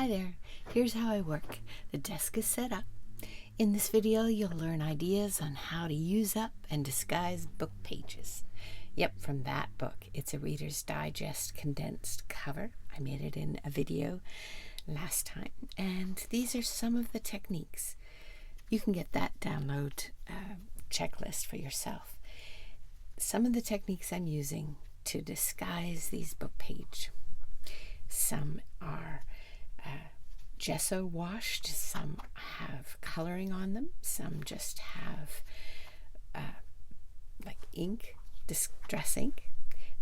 Hi there, here's how I work. The desk is set up. In this video, you'll learn ideas on how to use up and disguise book pages. Yep, from that book. It's a Reader's Digest condensed cover. I made it in a video last time. And these are some of the techniques. You can get that download checklist for yourself. Some of the techniques I'm using to disguise these book pages. Some are gesso washed, some have coloring on them, some just have like ink, distress ink.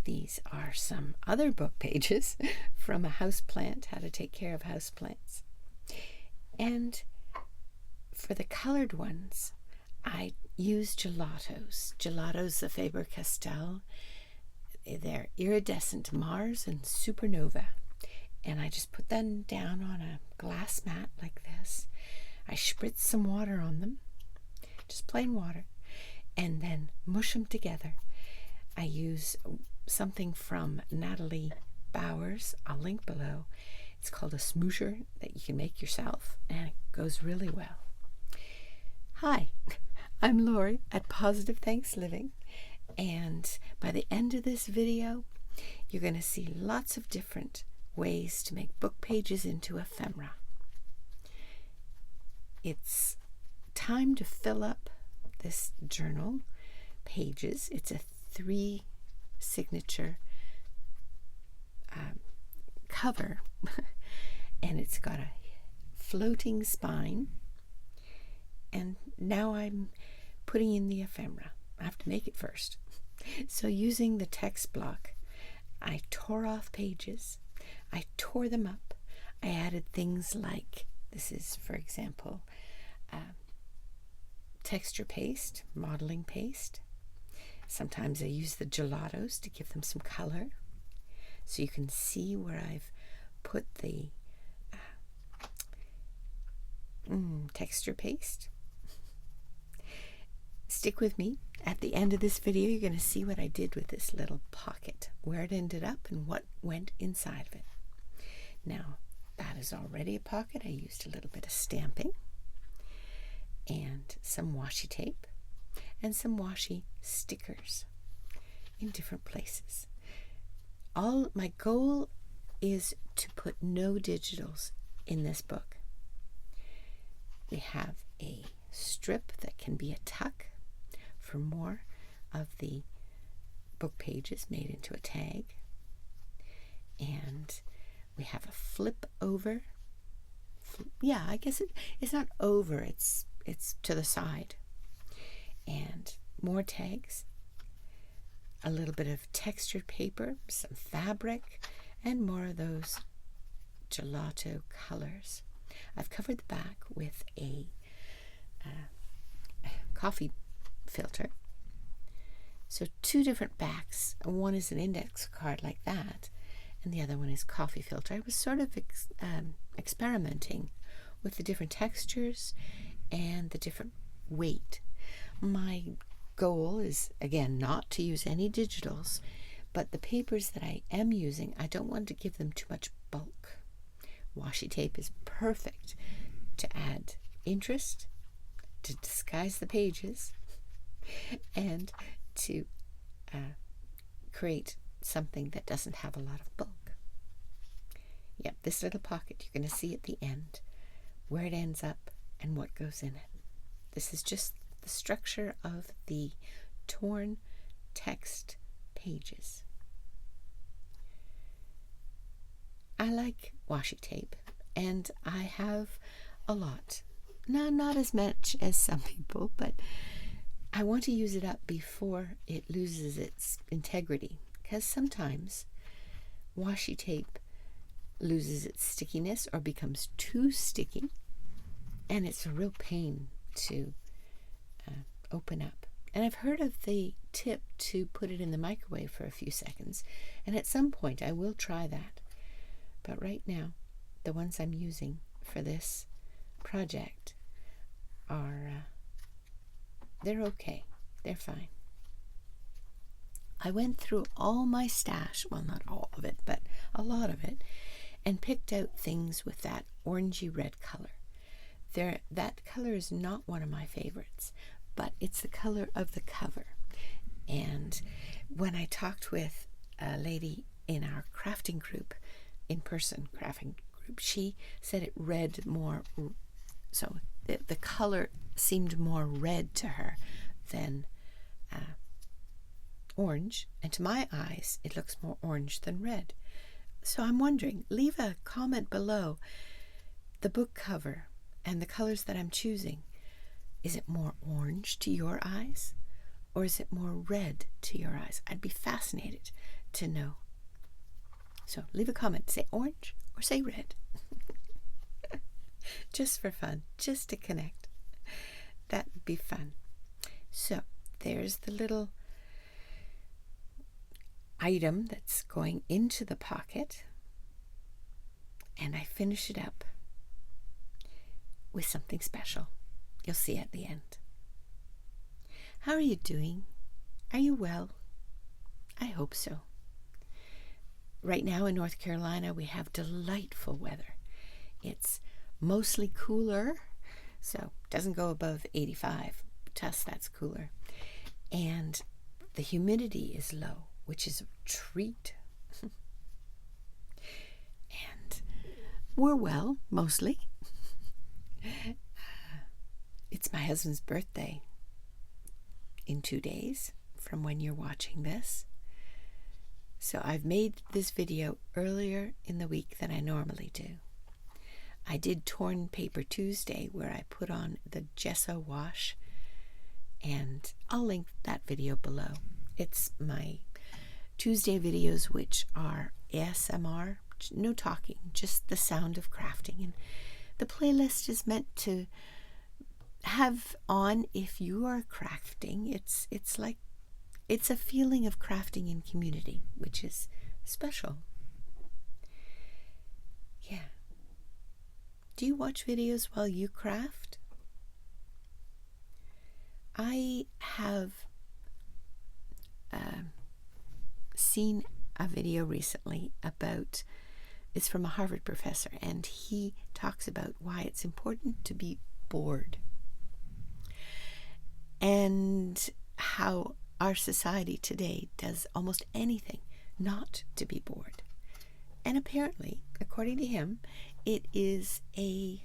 These are some other book pages from a houseplant, how to take care of houseplants. And for the colored ones, I use gelatos. Gelatos, the Faber-Castell. They're iridescent Mars and Supernova. And I just put them down on a glass mat like this. I spritz some water on them, just plain water, and then mush them together. I use something from Natalie Bowers. I'll link below. It's called a smoosher that you can make yourself, and it goes really well. Hi, I'm Lori at Positive Thanks Living, and by the end of this video, you're going to see lots of different ways to make book pages into ephemera. It's time to fill up this journal pages. It's a 3 signature cover, and it's got a floating spine. And now I'm putting in the ephemera. I have to make it first. So using the text block, I tore off pages. I tore them up. I added things like, this is, for example, texture paste, modeling paste. Sometimes I use the gelatos to give them some color. So you can see where I've put the texture paste. Stick with me. At the end of this video, you're going to see what I did with this little pocket, where it ended up and what went inside of it. Now, that is already a pocket. I used a little bit of stamping and some washi tape and some washi stickers in different places. My goal is to put no digitals in this book. We have a strip that can be a tuck for more of the book pages made into a tag. And we have a flip over. Yeah, I guess it's not over, it's to the side. And more tags, a little bit of textured paper, some fabric, and more of those gelato colors. I've covered the back with a coffee filter. So 2 different backs. One is an index card like that, and the other one is coffee filter. I was sort of experimenting with the different textures and the different weight. My goal is, again, not to use any digitals, but the papers that I am using, I don't want to give them too much bulk. Washi tape is perfect to add interest, to disguise the pages, and to create something that doesn't have a lot of bulk. Yep, this little pocket, you're going to see at the end where it ends up and what goes in it. This is just the structure of the torn text pages. I like washi tape, and I have a lot. No, not as much as some people, but I want to use it up before it loses its integrity, because sometimes washi tape loses its stickiness or becomes too sticky, and it's a real pain to open up. And I've heard of the tip to put it in the microwave for a few seconds, and at some point I will try that. But right now, the ones I'm using for this project are, they're okay. They're fine. I went through all my stash, well, not all of it, but a lot of it, and picked out things with that orangey red color. That color is not one of my favorites, but it's the color of the cover. And when I talked with a lady in our crafting group, in-person crafting group, she said it read more, so the color seemed more red to her than orange, and to my eyes it looks more orange than red. So I'm wondering, leave a comment below. The book cover and the colors that I'm choosing, is it more orange to your eyes, or is it more red to your eyes? I'd be fascinated to know. So leave a comment, say orange or say red. Just for fun, just to connect. That would be fun. So there's the little item that's going into the pocket, and I finish it up with something special. You'll see at the end. How are you doing? Are you well? I hope so. Right now in North Carolina, we have delightful weather. It's mostly cooler, so it doesn't go above 85. To us, that's cooler. And the humidity is low, which is a treat. And we're well, mostly. It's my husband's birthday in 2 days from when you're watching this. So I've made this video earlier in the week than I normally do. I did Torn Paper Tuesday, where I put on the gesso wash, and I'll link that video below. It's my Tuesday videos, which are ASMR, no talking, just the sound of crafting. And the playlist is meant to have on if you are crafting. It's a feeling of crafting in community, which is special. Yeah. Do you watch videos while you craft? I have seen a video recently about, it's from a Harvard professor, and he talks about why it's important to be bored, and how our society today does almost anything not to be bored. And apparently, according to him, it is a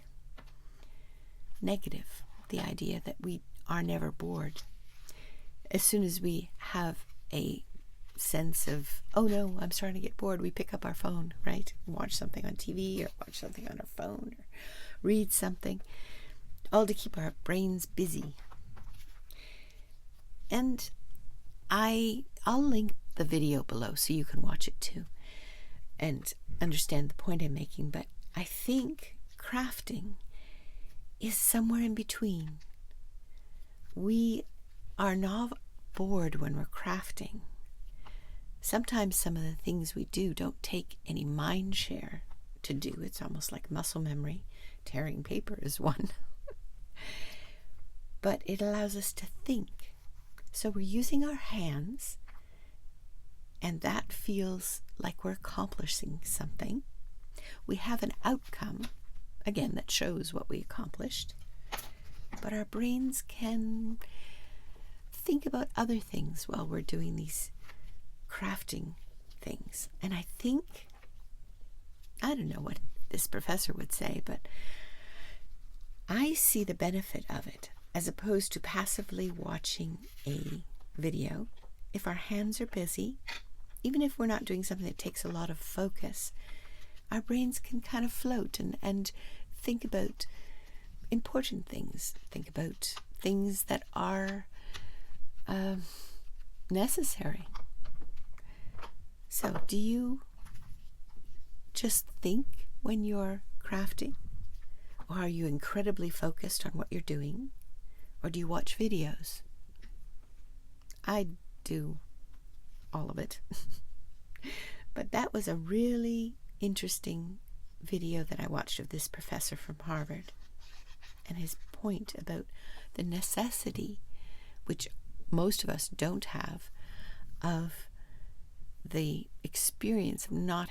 negative, the idea that we are never bored. As soon as we have a sense of, oh no, I'm starting to get bored, we pick up our phone, right? Watch something on TV, or watch something on our phone, or read something, all to keep our brains busy. And I'll link the video below so you can watch it too and understand the point I'm making. But I think crafting is somewhere in between. We are not bored when we're crafting. Sometimes some of the things we do don't take any mind share to do. It's almost like muscle memory. Tearing paper is one. But it allows us to think. So we're using our hands, and that feels like we're accomplishing something. We have an outcome, again, that shows what we accomplished. But our brains can think about other things while we're doing these crafting things. And I think, I don't know what this professor would say, but I see the benefit of it, as opposed to passively watching a video. If our hands are busy, even if we're not doing something that takes a lot of focus, our brains can kind of float and think about important things, think about things that are necessary. So, do you just think when you're crafting? Or are you incredibly focused on what you're doing? Or do you watch videos? I do all of it. But that was a really interesting video that I watched of this professor from Harvard, and his point about the necessity, which most of us don't have, of the experience of not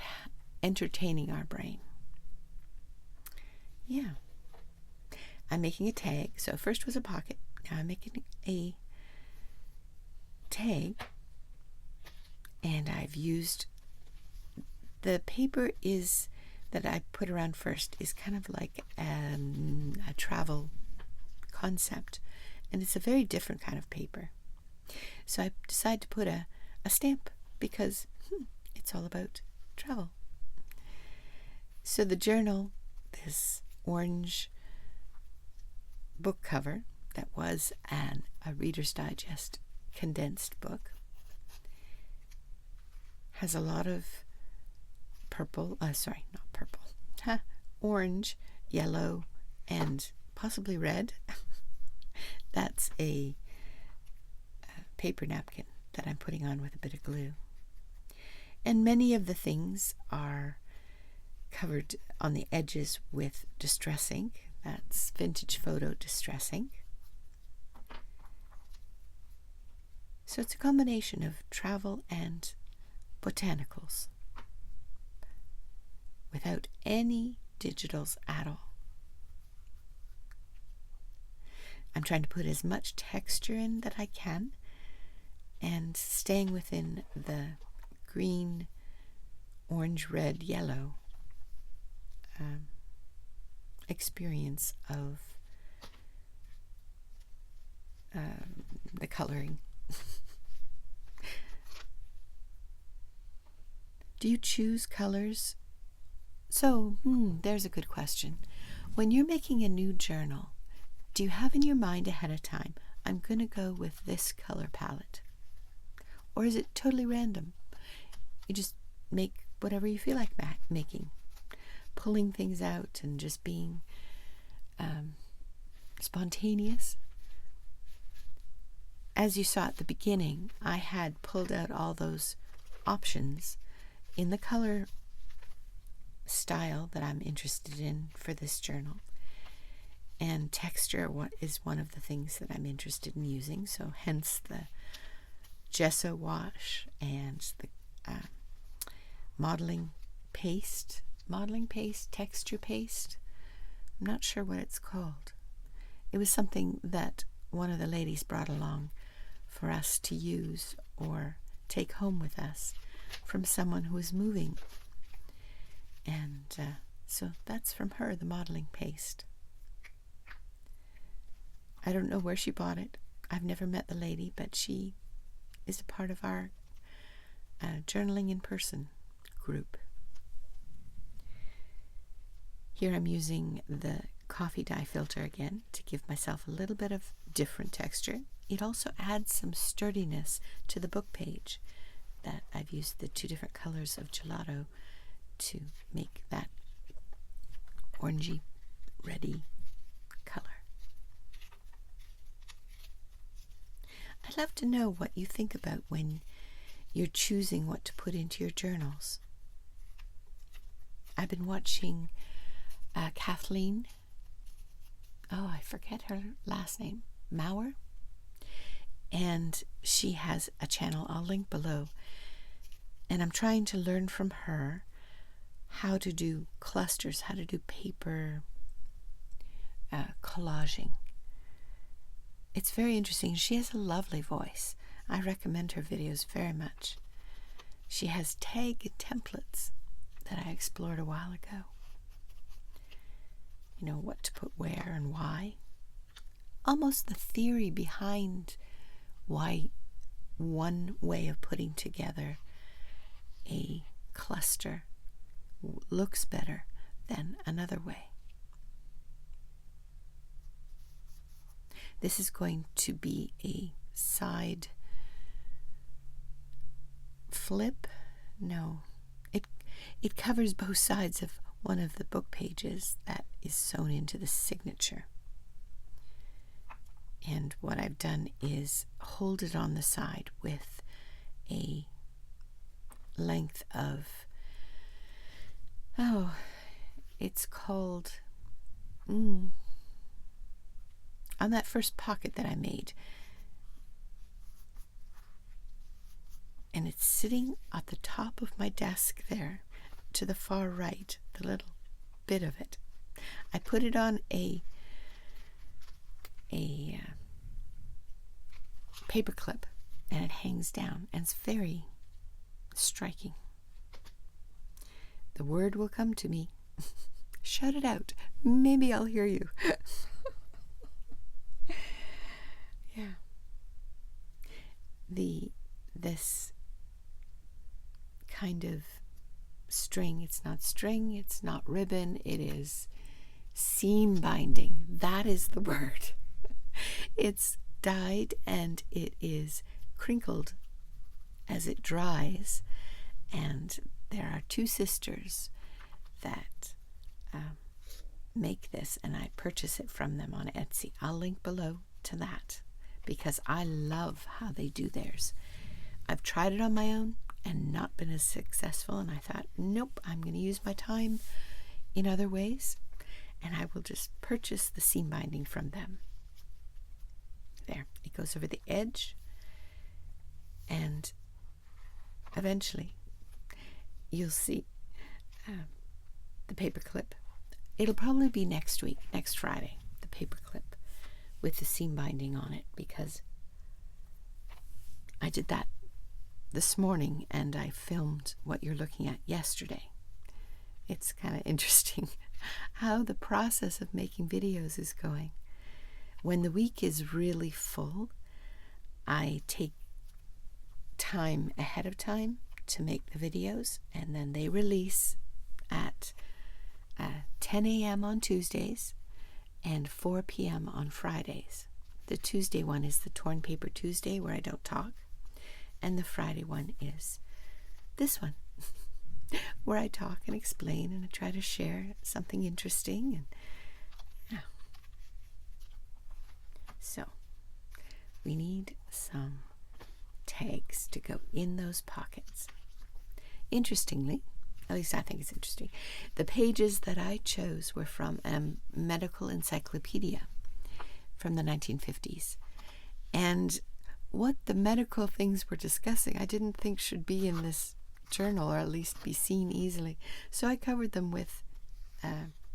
entertaining our brain. Yeah. I'm making a tag. So first was a pocket. Now I'm making a tag. And I've used the paper that I put around first is kind of like a travel concept. And it's a very different kind of paper. So I decided to put a stamp because it's all about travel. So the journal, this orange book cover that was a Reader's Digest condensed book, has a lot of orange, yellow, and possibly red. That's a paper napkin that I'm putting on with a bit of glue. And many of the things are covered on the edges with distress ink. That's vintage photo distress ink. So it's a combination of travel and botanicals without any digitals at all. I'm trying to put as much texture in that I can and staying within the green, orange, red, yellow experience of the coloring. Do you choose colors? So, there's a good question. When you're making a new journal, do you have in your mind ahead of time, I'm going to go with this color palette? Or is it totally random? You just make whatever you feel like making, pulling things out and just being spontaneous. As you saw at the beginning, I had pulled out all those options in the color style that I'm interested in for this journal. And texture is one of the things that I'm interested in using, so hence the gesso wash and the modeling paste, texture paste. I'm not sure what it's called. It was something that one of the ladies brought along for us to use or take home with us from someone who was moving. And so that's from her, the modeling paste. I don't know where she bought it. I've never met the lady, but she is a part of our journaling in person group. Here I'm using the coffee dye filter again to give myself a little bit of different texture. It also adds some sturdiness to the book page that I've used the two different colors of gelato to make that orangey, reddy color. I'd love to know what you think about when you're choosing what to put into your journals. I've been watching Kathleen, I forget her last name, Maurer, and she has a channel I'll link below, and I'm trying to learn from her how to do clusters, how to do paper collaging. It's very interesting. She has a lovely voice. I recommend her videos very much. She has tag templates that I explored a while ago. You know, what to put where and why. Almost the theory behind why one way of putting together a cluster looks better than another way. This is going to be a side flip. No, it covers both sides of one of the book pages that is sewn into the signature. And what I've done is hold it on the side with a length of, it's called, on that first pocket that I made. And it's sitting at the top of my desk there. to the far right, the little bit of it. I put it on a paper clip, and it hangs down, and it's very striking. The word will come to me. Shout it out. Maybe I'll hear you. Yeah. This kind of string, it's not string, it's not ribbon, it is seam binding. That is the word. It's dyed and it is crinkled as it dries, and there are two sisters that make this, and I purchase it from them on Etsy. I'll link below to that because I love how they do theirs. I've tried it on my own and not been as successful, and I thought, nope, I'm going to use my time in other ways, and I will just purchase the seam binding from them. There, it goes over the edge, and eventually you'll see the paper clip. It'll probably be next week, next Friday, the paper clip with the seam binding on it, because I did that this morning and I filmed what you're looking at yesterday. It's kind of interesting how the process of making videos is going. When the week is really full, I take time ahead of time to make the videos, and then they release at 10 a.m. on Tuesdays and 4 p.m. on Fridays. The Tuesday one is the Torn Paper Tuesday, where I don't talk, and the Friday one is this one where I talk and explain and I try to share something interesting. And yeah. So we need some tags to go in those pockets. Interestingly, at least I think it's interesting, the pages that I chose were from a medical encyclopedia from the 1950s. And what the medical things we're discussing, I didn't think should be in this journal, or at least be seen easily. So I covered them with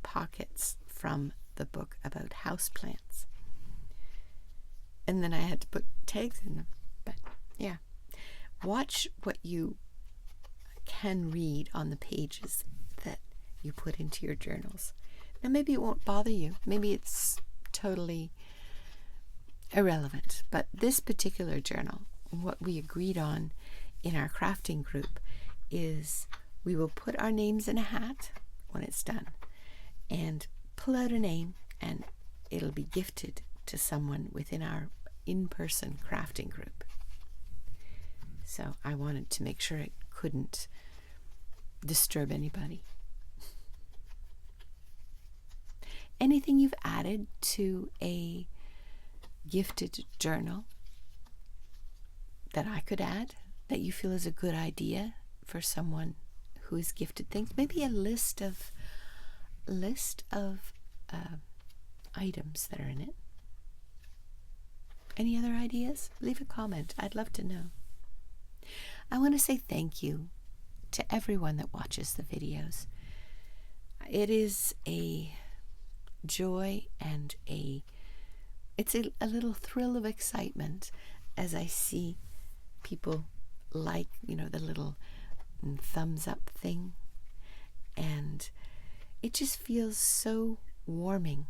pockets from the book about houseplants. And then I had to put tags in them. But yeah, watch what you can read on the pages that you put into your journals. Now maybe it won't bother you. Maybe it's totally irrelevant. But this particular journal, what we agreed on in our crafting group is we will put our names in a hat when it's done and pull out a name, and it'll be gifted to someone within our in-person crafting group. So I wanted to make sure it couldn't disturb anybody. Anything you've added to a gifted journal that I could add that you feel is a good idea for someone who is gifted things? Maybe a list of items that are in it. Any other ideas? Leave a comment. I'd love to know. I want to say thank you to everyone that watches the videos. It is a joy and it's a little thrill of excitement as I see people like, the little thumbs up thing. And it just feels so warming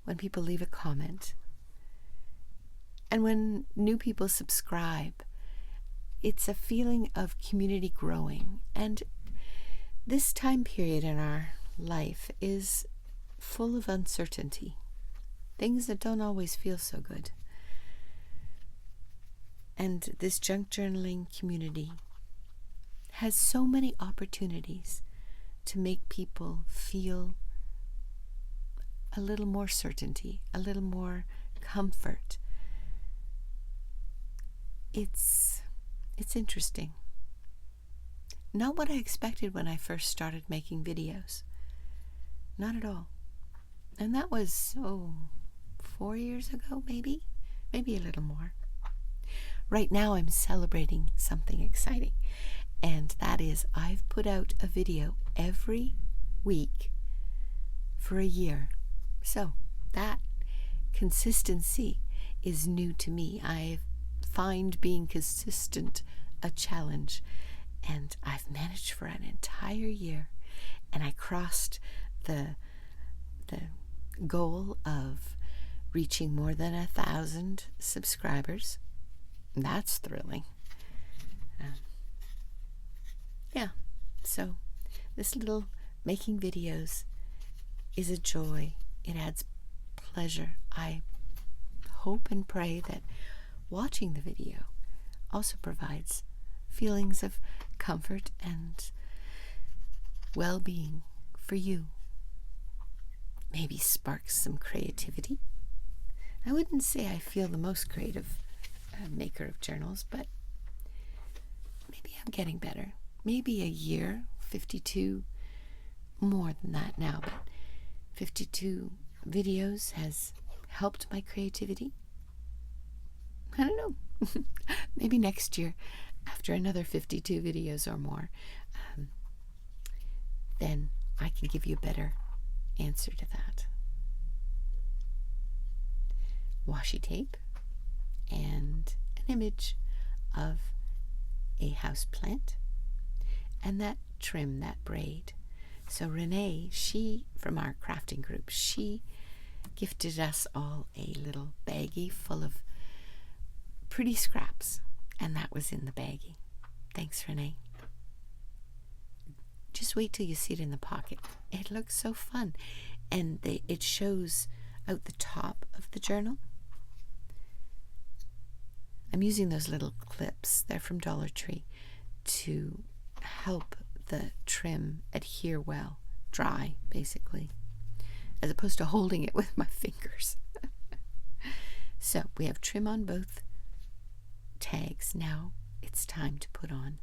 when people leave a comment. And when new people subscribe, it's a feeling of community growing. And this time period in our life is full of uncertainty, things that don't always feel so good. And this junk journaling community has so many opportunities to make people feel a little more certainty, a little more comfort. It's interesting. Not what I expected when I first started making videos. Not at all. And that was, 4 years ago, maybe a little more. Right now I'm celebrating something exciting. And that is, I've put out a video every week for a year. So that consistency is new to me. I find being consistent a challenge, and I've managed for an entire year, and I crossed the goal of reaching more than 1,000 subscribers. That's thrilling. Yeah, so this little making videos is a joy. It adds pleasure. I hope and pray that watching the video also provides feelings of comfort and well-being for you. Maybe sparks some creativity. I wouldn't say I feel the most creative maker of journals, but maybe I'm getting better. Maybe a year, 52, more than that now, but 52 videos has helped my creativity. I don't know. Maybe next year, after another 52 videos or more, then I can give you a better answer to that. Washi tape and an image of a house plant and that trim, that braid. So Renee, she, from our crafting group, she gifted us all a little baggie full of pretty scraps, and that was in the baggie. Thanks, Renee. Just wait till you see it in the pocket. It looks so fun, and it shows out the top of the journal. I'm using those little clips, they're from Dollar Tree, to help the trim adhere well, dry basically, as opposed to holding it with my fingers. So we have trim on both tags. Now it's time to put on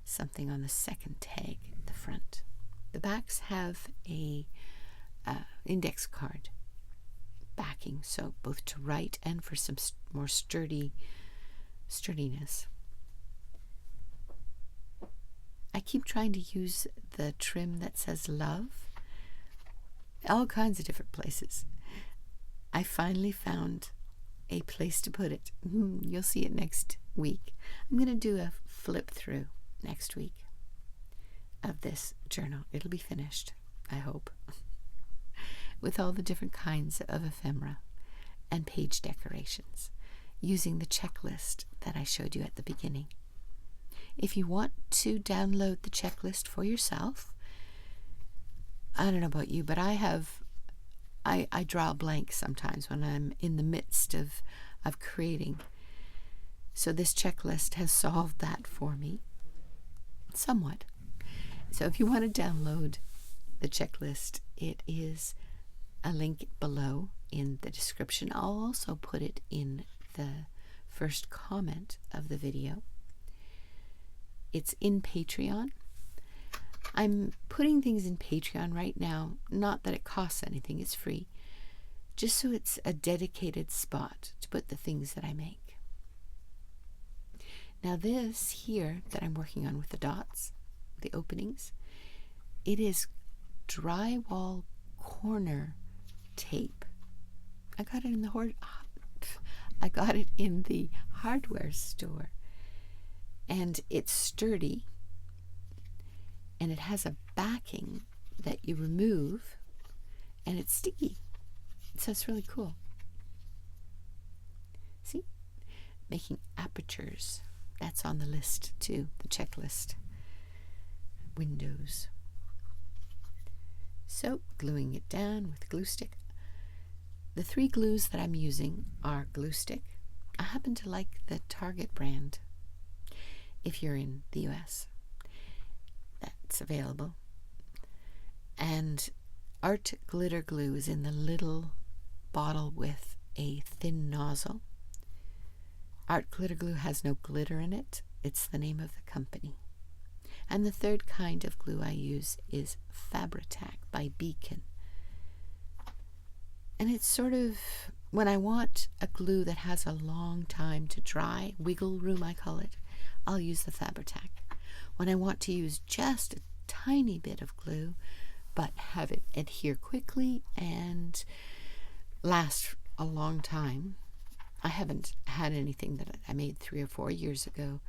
something on the second tag at the front. The backs have a index card backing, so both to write and for some more sturdiness. I keep trying to use the trim that says love, all kinds of different places. I finally found a place to put it. You'll see it next week. I'm going to do a flip through next week of this journal. It'll be finished, I hope, with all the different kinds of ephemera and page decorations, using the checklist that I showed you at the beginning. If you want to download the checklist for yourself, I don't know about you, but I draw a blank sometimes when I'm in the midst of creating. So this checklist has solved that for me somewhat. So if you want to download the checklist, it is a link below in the description. I'll also put it in the first comment of the video. It's in Patreon. I'm putting things in Patreon right now, not that it costs anything, it's free, just so it's a dedicated spot to put the things that I make. Now this here that I'm working on with the dots, the openings, it is drywall corner tape. I got it in the hardware store. And it's sturdy, and it has a backing that you remove, and it's sticky. So it's really cool. See? Making apertures. That's on the list too, the checklist. Windows. So gluing it down with glue stick. The 3 glues that I'm using are glue stick. I happen to like the Target brand. If you're in the US, that's available. And Art Glitter Glue is in the little bottle with a thin nozzle. Art Glitter Glue has no glitter in it. It's the name of the company. And the third kind of glue I use is Fabri-Tac by Beacon. And it's sort of, when I want a glue that has a long time to dry, wiggle room I call it, I'll use the Fabri-Tac. when I want to use just a tiny bit of glue, but have it adhere quickly and last a long time. I haven't had anything that I made 3 or 4 years ago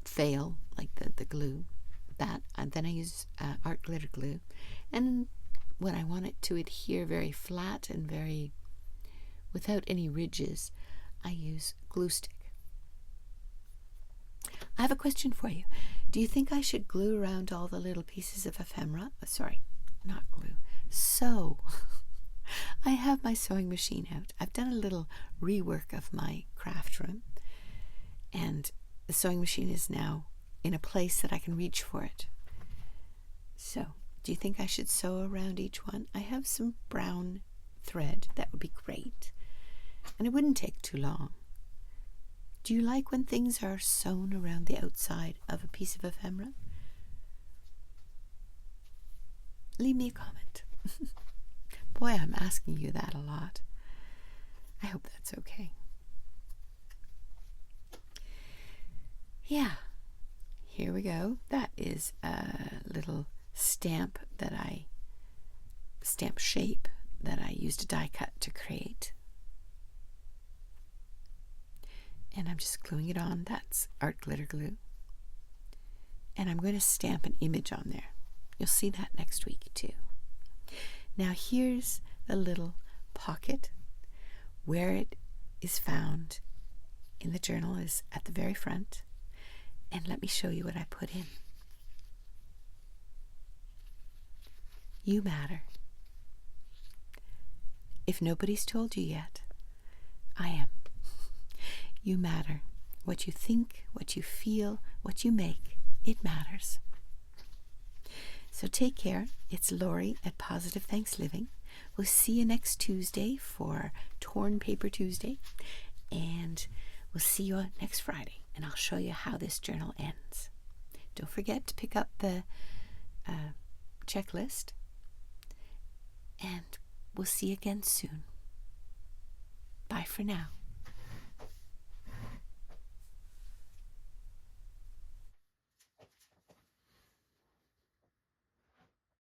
fail, like the glue. That and then I use art glitter glue, and when I want it to adhere very flat and very without any ridges, I use glue stick. I have a question for you. Do you think I should glue around all the little pieces of ephemera? Sorry, not glue. Sew. I have my sewing machine out. I've done a little rework of my craft room, and the sewing machine is now in a place that I can reach for it. So, do you think I should sew around each one? I have some brown thread. That would be great. And it wouldn't take too long. Do you like when things are sewn around the outside of a piece of ephemera? Leave me a comment. Boy, I'm asking you that a lot. I hope that's okay. Yeah, here we go. That is a little stamp shape that I used a die cut to create. And I'm just gluing it on. That's art glitter glue. And I'm going to stamp an image on there. You'll see that next week too. Now here's the little pocket where it is found in the journal is at the very front. And let me show you what I put in. You matter. If nobody's told you yet, I am. You matter. What you think, what you feel, what you make, it matters. So take care. It's Lori at Positive Thanks Living. We'll see you next Tuesday for Torn Paper Tuesday. And we'll see you next Friday. And I'll show you how this journal ends. Don't forget to pick up the checklist. And we'll see you again soon. Bye for now.